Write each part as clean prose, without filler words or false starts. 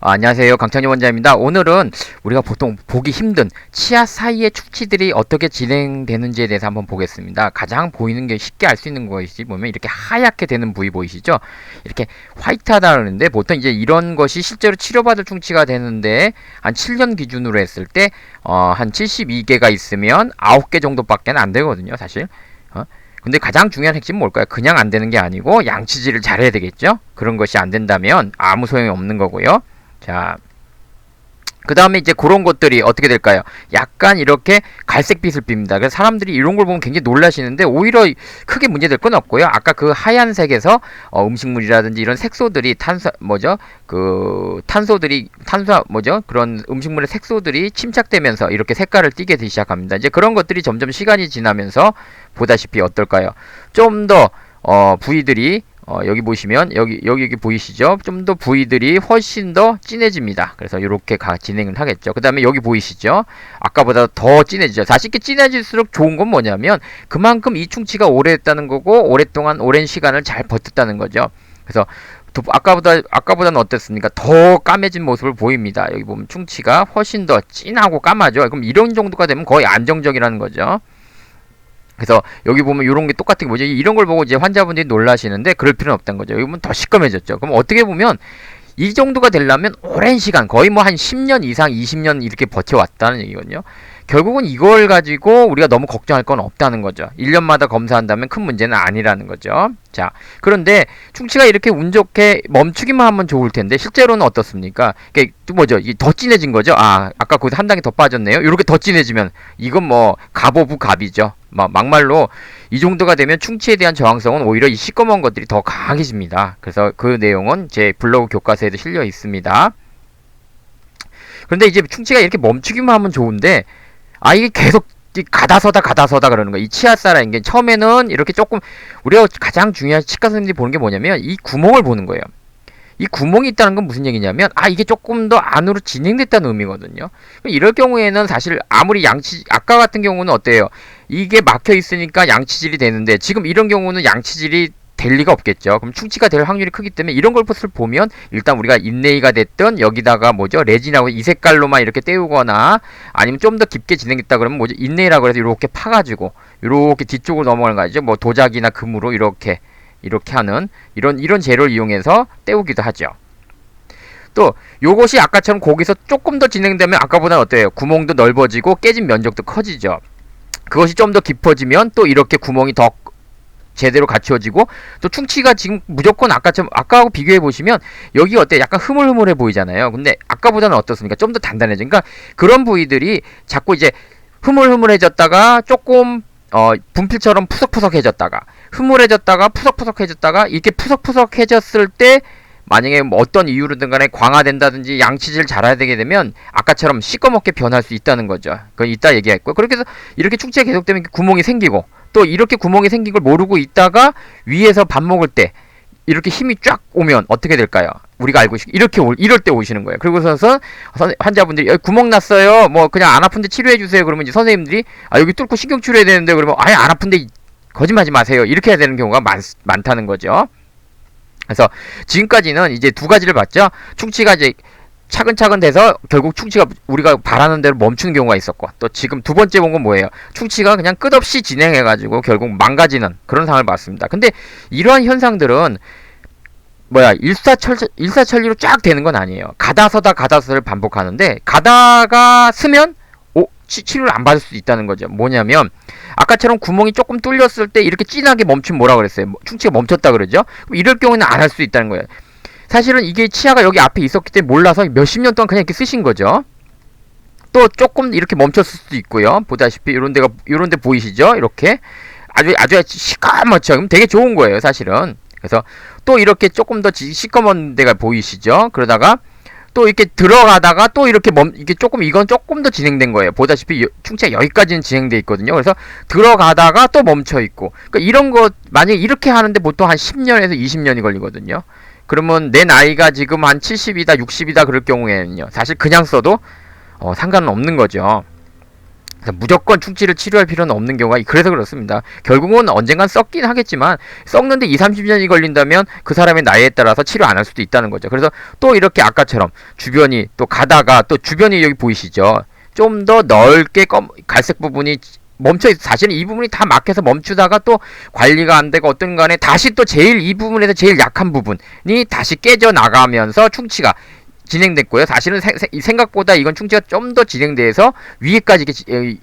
안녕하세요. 강창희 원장입니다. 오늘은 우리가 보통 보기 힘든 치아 사이의 충치들이 어떻게 진행되는지에 대해서 한번 보겠습니다. 가장 보이는 게 쉽게 알 수 있는 것이 보면 이렇게 하얗게 되는 부위 보이시죠? 이렇게 화이트하다 그러는데 보통 이제 이런 것이 실제로 치료받을 충치가 되는데 한 7년 기준으로 했을 때 한 72개가 있으면 9개 정도밖에 안 되거든요, 사실. 근데 가장 중요한 핵심은 뭘까요? 그냥 안 되는 게 아니고 양치질을 잘해야 되겠죠? 그런 것이 안 된다면 아무 소용이 없는 거고요. 자, 그 다음에 이제 그런 것들이 어떻게 될까요? 약간 이렇게 갈색빛을 띱니다. 그래서 사람들이 이런 걸 보면 굉장히 놀라시는데 오히려 크게 문제될 건 없고요. 아까 그 하얀색에서 음식물이라든지 이런 색소들이 그런 음식물의 색소들이 침착되면서 이렇게 색깔을 띠게 되기 시작합니다. 이제 그런 것들이 점점 시간이 지나면서 보다시피 어떨까요? 좀 더 부위들이 여기 보시면 여기 보이시죠? 좀 더 부위들이 훨씬 더 진해집니다. 그래서 이렇게 진행을 하겠죠. 그 다음에 여기 보이시죠? 아까보다 더 진해지죠. 40개 진해질수록 좋은 건 뭐냐면 그만큼 이 충치가 오래됐다는 거고 오랜 시간을 잘 버텼다는 거죠. 그래서 아까보다는 어땠습니까? 더 까매진 모습을 보입니다. 여기 보면 충치가 훨씬 더 진하고 까마죠. 그럼 이런 정도가 되면 거의 안정적이라는 거죠. 그래서 여기 보면 이런 게 똑같은 게 뭐죠? 이런 걸 보고 이제 환자분들이 놀라시는데 그럴 필요는 없다는 거죠. 여기 보면 더 시꺼매졌죠. 그럼 어떻게 보면 이 정도가 되려면 오랜 시간, 거의 뭐 한 10년 이상, 20년 이렇게 버텨왔다는 얘기거든요. 결국은 이걸 가지고 우리가 너무 걱정할 건 없다는 거죠. 1년마다 검사한다면 큰 문제는 아니라는 거죠. 자, 그런데 충치가 이렇게 운 좋게 멈추기만 하면 좋을 텐데 실제로는 어떻습니까? 이게 뭐죠? 이게 더 진해진 거죠? 아까 거기서 한 단계 더 빠졌네요. 이렇게 더 진해지면 이건 뭐 갑오브 갑이죠. 막말로 이 정도가 되면 충치에 대한 저항성은 오히려 이 시꺼먼 것들이 더 강해집니다. 그래서 그 내용은 제 블로그 교과서에도 실려 있습니다. 그런데 이제 충치가 이렇게 멈추기만 하면 좋은데 이게 계속 가다서다 그러는 거야. 이 치아사라는 게 처음에는 이렇게 조금 우리가 가장 중요한 치과 선생님들이 보는 게 뭐냐면 이 구멍을 보는 거예요. 이 구멍이 있다는 건 무슨 얘기냐면 이게 조금 더 안으로 진행됐다는 의미거든요. 이럴 경우에는 사실 아무리 아까 같은 경우는 어때요? 이게 막혀 있으니까 양치질이 되는데 지금 이런 경우는 양치질이 될 리가 없겠죠. 그럼 충치가 될 확률이 크기 때문에 이런 것을 보면 일단 우리가 인레이가 됐든 여기다가 레진하고 이 색깔로만 이렇게 때우거나 아니면 좀 더 깊게 진행했다 그러면 인레이라고 해서 이렇게 파가지고 이렇게 뒤쪽으로 넘어가는 거죠. 도자기나 금으로 이렇게 하는 이런 재료를 이용해서 때우기도 하죠. 또 요것이 아까처럼 거기서 조금 더 진행되면 아까보다 어때요? 구멍도 넓어지고 깨진 면적도 커지죠. 그것이 좀 더 깊어지면 또 이렇게 구멍이 더 제대로 갖추어지고 또 충치가 지금 무조건 아까하고 비교해 보시면 여기 어때? 약간 흐물흐물해 보이잖아요. 근데 아까보다는 어떻습니까? 좀 더 단단해진. 그러니까 그런 부위들이 자꾸 이제 흐물흐물해졌다가 조금 분필처럼 푸석푸석해졌다가 흐물해졌다가 푸석푸석해졌다가 이렇게 푸석푸석해졌을 때 만약에 어떤 이유로든 간에 광화된다든지 양치질 잘해야 되게 되면 아까처럼 시꺼멓게 변할 수 있다는 거죠. 그건 이따 얘기했고 그렇게 해서 이렇게 충치가 계속되면 구멍이 생기고 또 이렇게 구멍이 생긴 걸 모르고 있다가 위에서 밥 먹을 때 이렇게 힘이 쫙 오면 어떻게 될까요? 우리가 알고 이럴 때 오시는 거예요. 그리고서 환자분들이 구멍 났어요. 그냥 안 아픈데 치료해 주세요. 그러면 이제 선생님들이 여기 뚫고 신경 치료해야 되는데 그러면 아예 안 아픈데 거짓말하지 마세요. 이렇게 해야 되는 경우가 많다는 거죠. 그래서 지금까지는 이제 두 가지를 봤죠. 충치가 이제 차근차근 돼서 결국 충치가 우리가 바라는 대로 멈추는 경우가 있었고 또 지금 두 번째 본 건 뭐예요? 충치가 그냥 끝없이 진행해가지고 결국 망가지는 그런 상황을 봤습니다. 근데 이러한 현상들은 일사천리로 쫙 되는 건 아니에요. 가다서다를 반복하는데 가다가 쓰면 치료를 안 받을 수 있다는 거죠. 뭐냐면 아까처럼 구멍이 조금 뚫렸을 때 이렇게 진하게 멈추면 뭐라 그랬어요? 충치가 멈췄다 그러죠? 그럼 이럴 경우는 안 할 수 있다는 거예요. 사실은 이게 치아가 여기 앞에 있었기 때문에 몰라서 몇십 년 동안 그냥 이렇게 쓰신 거죠. 또 조금 이렇게 멈췄을 수도 있고요. 보다시피 이런 데 보이시죠? 이렇게 아주 시커멓죠. 그럼 되게 좋은 거예요, 사실은. 그래서 또 이렇게 조금 더 시꺼먼 데가 보이시죠? 그러다가 또 이렇게 들어가다가 또 이렇게 이건 조금 더 진행된 거예요. 보다시피 충치가 여기까지는 진행돼 있거든요. 그래서 들어가다가 또 멈춰 있고. 그러니까 이런 거 만약에 이렇게 하는데 보통 한 10년에서 20년이 걸리거든요. 그러면 내 나이가 지금 한 70이다 60이다 그럴 경우에는요 사실 그냥 써도 상관은 없는 거죠. 그래서 무조건 충치를 치료할 필요는 없는 경우가 그래서 그렇습니다. 결국은 언젠간 썩긴 하겠지만 썩는데 2, 30년이 걸린다면 그 사람의 나이에 따라서 치료 안 할 수도 있다는 거죠. 그래서 또 이렇게 아까처럼 주변이 또 가다가 또 주변이 여기 보이시죠? 좀 더 넓게 갈색 부분이 멈춰 사실은 이 부분이 다 막혀서 멈추다가 또 관리가 안 되고 어떤 간에 다시 또 제일 이 부분에서 제일 약한 부분이 다시 깨져 나가면서 충치가 진행됐고요. 사실은 생각보다 이건 충치가 좀 더 진행돼서 위에까지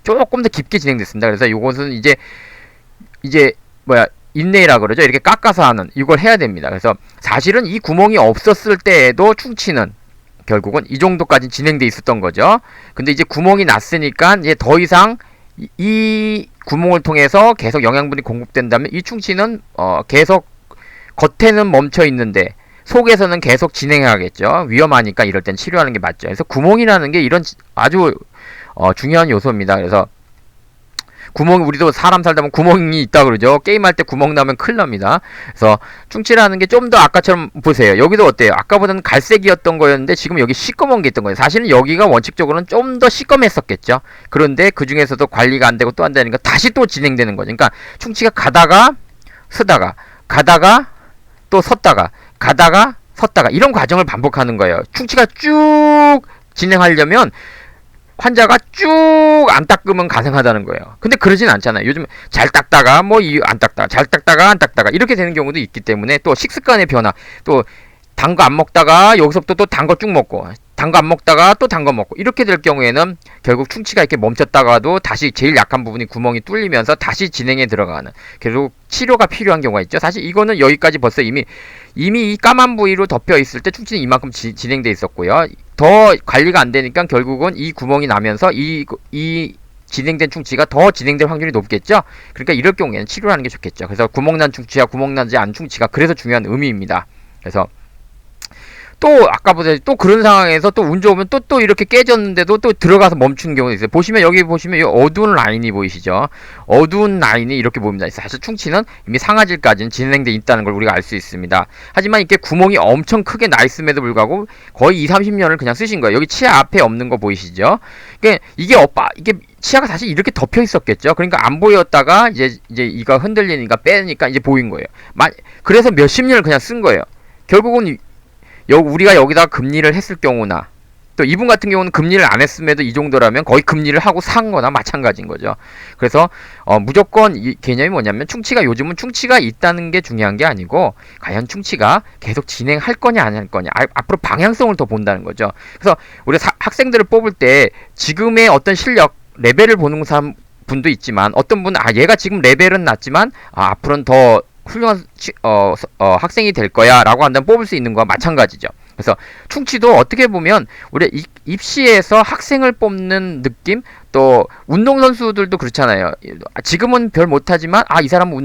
조금 더 깊게 진행됐습니다. 그래서 이것은 이제 뭐야 인레이라 그러죠. 이렇게 깎아서 하는 이걸 해야 됩니다. 그래서 사실은 이 구멍이 없었을 때에도 충치는 결국은 이 정도까지 진행돼 있었던 거죠. 근데 이제 구멍이 났으니까 이제 더 이상 이 구멍을 통해서 계속 영양분이 공급된다면 이 충치는 계속 겉에는 멈춰 있는데 속에서는 계속 진행해야겠죠. 위험하니까 이럴 땐 치료하는 게 맞죠. 그래서 구멍이라는 게 이런 아주 중요한 요소입니다. 그래서 우리도 사람 살다 보면 구멍이 있다 그러죠. 게임할 때 구멍 나면 큰일 납니다. 그래서 충치라는 게 좀 더 아까처럼 보세요. 여기도 어때요? 아까보다는 갈색이었던 거였는데 지금 여기 시꺼먼 게 있던 거예요. 사실은 여기가 원칙적으로는 좀 더 시꺼맸었겠죠. 그런데 그 중에서도 관리가 안 되고 또 안 되니까 다시 또 진행되는 거죠. 그러니까 충치가 가다가 서다가 가다가 또 섰다가 가다가 섰다가 이런 과정을 반복하는 거예요. 충치가 쭉 진행하려면 환자가 쭉 안 닦으면 가능하다는 거예요. 근데 그러진 않잖아요. 요즘 잘 닦다가 안 닦다가 잘 닦다가 안 닦다가 이렇게 되는 경우도 있기 때문에 또 식습관의 변화, 또 단 거 안 먹다가 여기서부터 또 단 거 쭉 먹고 단 거 안 먹다가 또 단 거 먹고 이렇게 될 경우에는 결국 충치가 이렇게 멈췄다가도 다시 제일 약한 부분이 구멍이 뚫리면서 다시 진행에 들어가는 결국 치료가 필요한 경우가 있죠. 사실 이거는 여기까지 벌써 이미 이 까만 부위로 덮여 있을 때 충치는 이만큼 진행돼 있었고요. 더 관리가 안 되니까 결국은 이 구멍이 나면서 이 진행된 충치가 더 진행될 확률이 높겠죠. 그러니까 이럴 경우에는 치료하는 게 좋겠죠. 그래서 구멍난 충치와 구멍나지 않은 충치가 그래서 중요한 의미입니다. 그래서 또 아까보다 또 그런 상황에서 또 운 좋으면 또 이렇게 깨졌는데도 또 들어가서 멈추는 경우도 있어요. 보시면 여기 보시면 이 어두운 라인이 보이시죠? 어두운 라인이 이렇게 보입니다. 사실 충치는 이미 상아질까지는 진행돼 있다는 걸 우리가 알 수 있습니다. 하지만 이렇게 구멍이 엄청 크게 나 있음에도 불구하고 거의 2, 30년을 그냥 쓰신 거예요. 여기 치아 앞에 없는 거 보이시죠? 그러니까 이게 치아가 사실 이렇게 덮여 있었겠죠. 그러니까 안 보였다가 이제 이가 흔들리니까 빼니까 이제 보인 거예요. 그래서 몇십 년을 그냥 쓴 거예요. 결국은 우리가 여기다 금리를 했을 경우나 또 이분 같은 경우는 금리를 안 했음에도 이 정도라면 거의 금리를 하고 산 거나 마찬가지인 거죠. 그래서 무조건 이 개념이 뭐냐면 요즘은 충치가 있다는 게 중요한 게 아니고 과연 충치가 계속 진행할 거냐 안 할 거냐 앞으로 방향성을 더 본다는 거죠. 그래서 우리 학생들을 뽑을 때 지금의 어떤 실력 레벨을 보는 분도 있지만 어떤 분은 얘가 지금 레벨은 낮지만 앞으로는 더 훌륭한 학생이 될 거야 라고 한다면 뽑을 수 있는 거와 마찬가지죠. 그래서 충치도 어떻게 보면 우리 입시에서 학생을 뽑는 느낌, 또 운동선수들도 그렇잖아요. 지금은 별 못하지만 이 사람은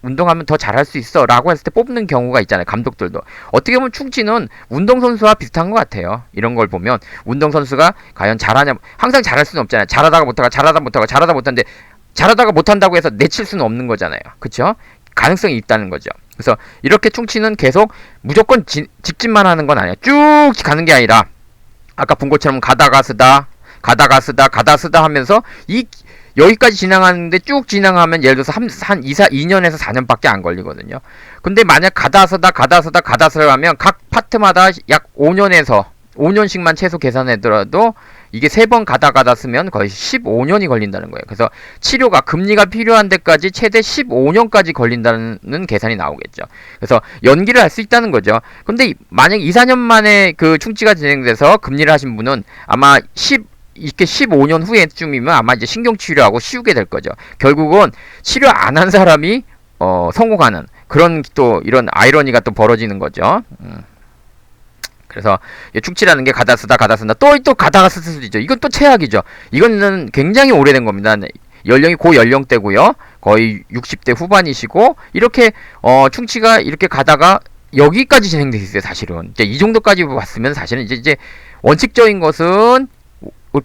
운동하면 더 잘할 수 있어 라고 했을 때 뽑는 경우가 있잖아요. 감독들도 어떻게 보면 충치는 운동선수와 비슷한 것 같아요. 이런 걸 보면 운동선수가 과연 잘하냐, 항상 잘할 수는 없잖아요. 잘하다가 못하는데 잘하다가 못한다고 해서 내칠 수는 없는 거잖아요. 그쵸? 가능성이 있다는 거죠. 그래서 이렇게 충치는 계속 무조건 직진만 하는 건 아니야. 쭉 가는 게 아니라 아까 본 것처럼 가다가 쓰다 하면서 여기까지 진행하는데 쭉 진행하면 예를 들어서 한 2년에서 4년밖에 안 걸리거든요. 근데 만약 가다 쓰다 하면 각 파트마다 약 5년씩만 최소 계산하더라도 이게 3번 가다 쓰면 거의 15년이 걸린다는 거예요. 그래서 치료가 금리가 필요한 데까지 최대 15년까지 걸린다는 계산이 나오겠죠. 그래서 연기를 할 수 있다는 거죠. 근데 만약 2, 4년 만에 그 충치가 진행돼서 금리를 하신 분은 아마 이렇게 15년 후에쯤이면 아마 이제 신경치료하고 쉬우게 될 거죠. 결국은 치료 안 한 사람이 성공하는 그런 또 이런 아이러니가 또 벌어지는 거죠. 그래서 충치라는 게 가다 쓰다 또 가다가 쓸 수도 있죠. 이건 또 최악이죠. 이거는 굉장히 오래된 겁니다. 연령이 고연령대고요. 거의 60대 후반이시고 이렇게 충치가 이렇게 가다가 여기까지 진행돼 있어요. 사실은 이제 이 정도까지 봤으면 사실은 이제 원칙적인 것은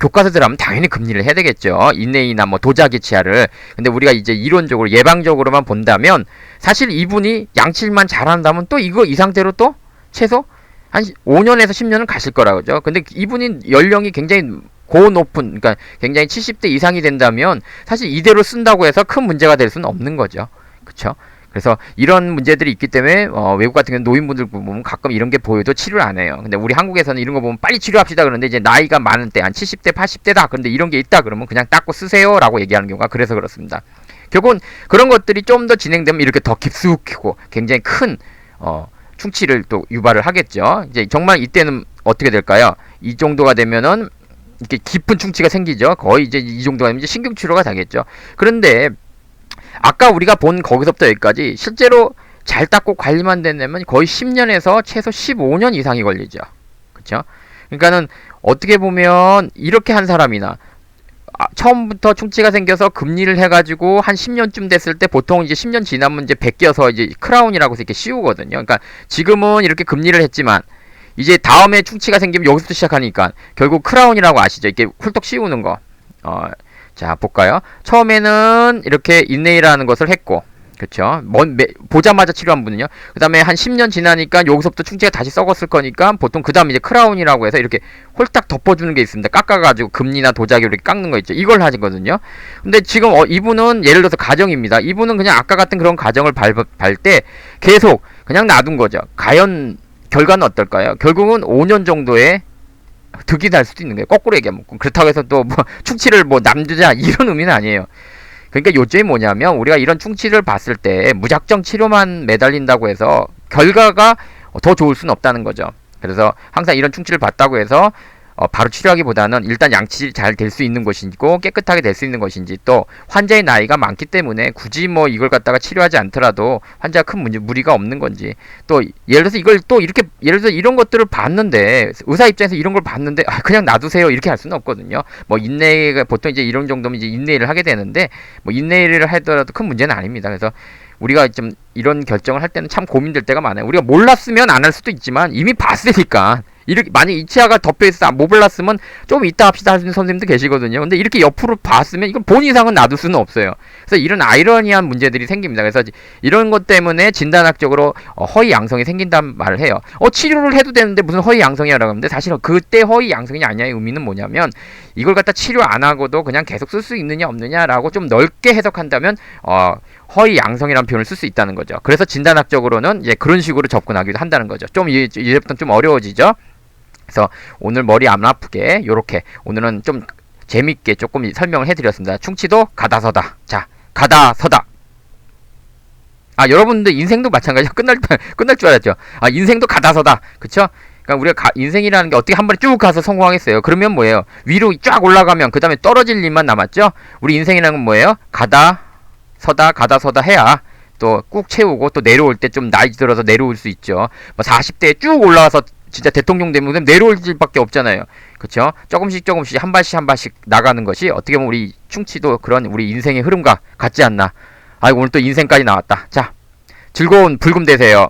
교과서들 하면 당연히 금리를 해야 되겠죠. 인레이나 도자기 치아를. 근데 우리가 이제 이론적으로 예방적으로만 본다면 사실 이분이 양치만 잘한다면 또 이 상태로 또 최소 한 5년에서 10년은 가실 거라고죠. 근데 이분이 연령이 굉장히 고 높은, 그러니까 굉장히 70대 이상이 된다면 사실 이대로 쓴다고 해서 큰 문제가 될 수는 없는 거죠. 그쵸? 그래서 이런 문제들이 있기 때문에 외국 같은 경우는 노인분들 보면 가끔 이런 게 보여도 치료를 안 해요. 근데 우리 한국에서는 이런 거 보면 빨리 치료합시다 그러는데 이제 나이가 많은 때 한 70대 80대다 그런데 이런 게 있다 그러면 그냥 닦고 쓰세요 라고 얘기하는 경우가 그래서 그렇습니다. 결국은 그런 것들이 좀 더 진행되면 이렇게 더 깊숙이고 굉장히 큰 충치를 또 유발을 하겠죠. 이제 정말 이때는 어떻게 될까요? 이 정도가 되면은 이렇게 깊은 충치가 생기죠. 거의 이제 이 정도가 되면 이제 신경치료가 되겠죠. 그런데 아까 우리가 본 거기서부터 여기까지 실제로 잘 닦고 관리만 된다면 거의 10년에서 최소 15년 이상이 걸리죠. 그쵸? 그러니까는 어떻게 보면 이렇게 한 사람이나 처음부터 충치가 생겨서 금리를 해가지고 한 10년쯤 됐을 때 보통 이제 10년 지나면 이제 벗겨서 이제 크라운이라고 해서 이렇게 씌우거든요. 그러니까 지금은 이렇게 금리를 했지만 이제 다음에 충치가 생기면 여기서부터 시작하니까 결국 크라운이라고 아시죠? 이렇게 훌떡 씌우는 거. 자, 볼까요? 처음에는 이렇게 인레이라는 것을 했고, 그쵸? 보자마자 치료한 분은요. 그 다음에 한 10년 지나니까 여기서부터 충치가 다시 썩었을 거니까 보통 그 다음에 이제 크라운이라고 해서 이렇게 홀딱 덮어주는 게 있습니다. 깎아가지고 금리나 도자기 이렇게 깎는 거 있죠. 이걸 하시거든요. 근데 지금 이분은 예를 들어서 가정입니다. 이분은 그냥 아까 같은 그런 가정을 밟 때 계속 그냥 놔둔 거죠. 과연 결과는 어떨까요? 결국은 5년 정도의 득이 날 수도 있는 거예요. 거꾸로 얘기하면. 그렇다고 해서 또 뭐 충치를 뭐 남주자 이런 의미는 아니에요. 그러니까 요점이 뭐냐면 우리가 이런 충치를 봤을 때 무작정 치료만 매달린다고 해서 결과가 더 좋을 수는 없다는 거죠. 그래서 항상 이런 충치를 봤다고 해서 바로 치료하기보다는 일단 양치질이 잘 될 수 있는 것이고 깨끗하게 될 수 있는 것인지 또 환자의 나이가 많기 때문에 굳이 뭐 이걸 갖다가 치료하지 않더라도 환자가 큰 무리가 없는 건지 또 예를 들어서 이걸 또 이렇게 예를 들어서 이런 것들을 봤는데 의사 입장에서 이런 걸 봤는데 그냥 놔두세요 이렇게 할 수는 없거든요. 뭐 인내가 보통 이제 이런 정도면 이제 인내를 하게 되는데 뭐 인내를 하더라도 큰 문제는 아닙니다. 그래서 우리가 좀 이런 결정을 할 때는 참 고민될 때가 많아요. 우리가 몰랐으면 안 할 수도 있지만 이미 봤으니까 이렇게 만약 이 치아가 덮여있어 못 몰랐으면 좀 이따 합시다 하시는 선생님도 계시거든요. 근데 이렇게 옆으로 봤으면 이건 본 이상은 놔둘 수는 없어요. 그래서 이런 아이러니한 문제들이 생깁니다. 그래서 이런 것 때문에 진단학적으로 허위 양성이 생긴다는 말을 해요. 치료를 해도 되는데 무슨 허위 양성이라고 하는데 사실은 그때 허위 양성이 아니냐의 의미는 뭐냐면 이걸 갖다 치료 안 하고도 그냥 계속 쓸 수 있느냐 없느냐라고 좀 넓게 해석한다면 허위 양성이라는 표현을 쓸 수 있다는 거죠. 그래서 진단학적으로는 이제 그런 식으로 접근하기도 한다는 거죠. 좀 이제부터 좀 어려워지죠. 그래서 오늘 머리 안 아프게 요렇게 오늘은 좀 재밌게 조금 설명을 해드렸습니다. 충치도 가다서다. 자, 가다서다. 여러분들 인생도 마찬가지야. 끝날 줄 알았죠. 인생도 가다서다. 그쵸? 그러니까 우리가 인생이라는 게 어떻게 한 번에 쭉 가서 성공하겠어요? 그러면 뭐예요? 위로 쫙 올라가면 그 다음에 떨어질 일만 남았죠? 우리 인생이라는 건 뭐예요? 가다서다 해야 또 꾹 채우고 또 내려올 때 좀 나이 들어서 내려올 수 있죠. 뭐 40대에 쭉 올라와서 진짜 대통령 되면 내려올 일밖에 없잖아요. 그쵸? 조금씩 한 발씩 나가는 것이 어떻게 보면 우리 충치도 그런 우리 인생의 흐름과 같지 않나. 오늘 또 인생까지 나왔다. 자, 즐거운 불금 되세요.